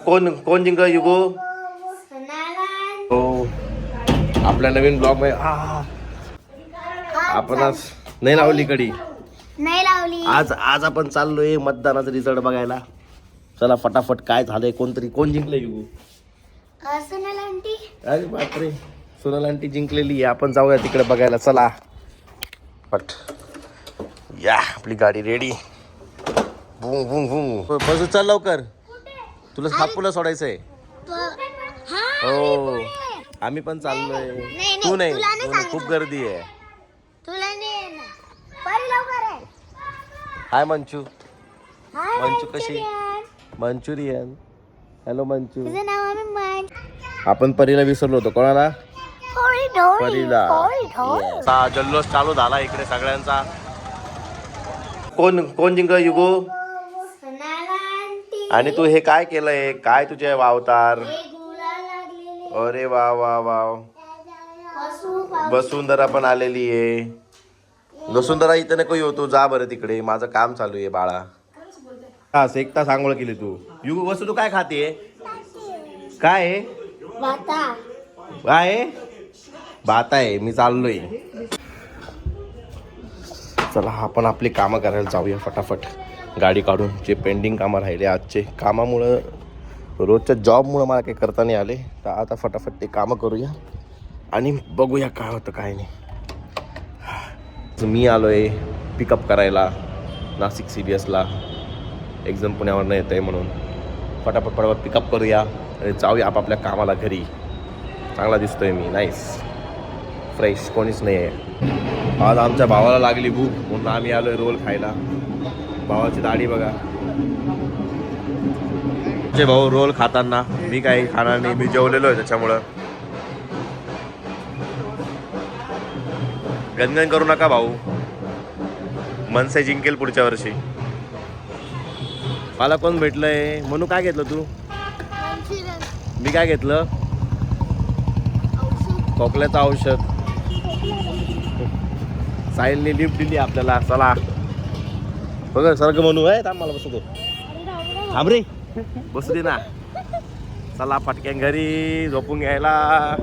कोण कोण जिंकलं युगो? हो, आपल्या नवीन ब्लॉग मध्ये आपण आज नाही लावली कडी. नाही लावली. आज आपण चाललोय मतदानाचा रिझल्ट बघायला. चला फटाफट काय झालंय, कोण जिंकलं युगो? सोनाल आंटी. अरे बापरे, सोनाल आंटी जिंकलेली आहे. आपण जाऊया तिकडे बघायला. चला पट या, आपली गाडी रेडी. भूंग भूंग भूंग. बस चल लवकर, तुला हापूला सोडायचंय. हो, आम्ही पण चाललोय. तू नाही, खूप गर्दी आहे. तुला नाही लवकर आहे. हाय मंचू. मंचू कशी? मंचुरियन. हॅलो मंचू. तुझं नाव आहे आपण परीला विसरलो होतो. कोणाला? परीला. जल्लोष चालू झाला इकडे सगळ्यांचा. कोण जिंकलं युगो? आणि तू हे काय केलंय? काय तुझे अवतार? अरे वा वा वा. वसुंधरा पण आलेली आहे. वसुंधरा इथं नको येऊ, तू जा बरं तिकडे, माझं काम चालू आहे बाळा. तास 1 तास आंघोळ केली तू. युगो वसू तू काय खाते? काय आहे? काय आहे? भात आहे. मी चाललोय. चला आपण आपली कामं करायला जाऊया फटाफट, गाडी काढून. जे पेंडिंग कामं राहिले आजचे, कामामुळं रोजच्या जॉबमुळं मला काही करता नाही आले, तर आता फटाफट ते कामं करूया आणि बघूया काय होतं काय नाही. मी आलो आहे पिकअप करायला नाशिक CBSला. एक्झाम पुण्यावरनं येतं आहे म्हणून फटाफट पिकअप करूया आणि जाऊया आपापल्या कामाला घरी. चांगला दिसतोय मी, नाईस फ्रेश, कोणीच नाही आहे. आज आमच्या भावाला लागली भूक म्हणून आम्ही आलोय रोल खायला. भावाची दाढी बघा. तुझे भाऊ रोल खाताना, मी काही खाणार नाही, मी जेवलेलो आहे त्याच्यामुळं. गणगण करू नका भाऊ, मनसे जिंकेल पुढच्या वर्षी. मला कोण भेटलंय? म्हणू काय घेतलं तू? मी काय घेतलं? खोकल्याचं औषध. साहिलने लिफ्ट दिली आपल्याला. चला बघ सारखं म्हणू आहे. थांब मला बसू दे. थांब रे, बसू दे ना. चला पटक्यान घरी झोपून घ्यायला.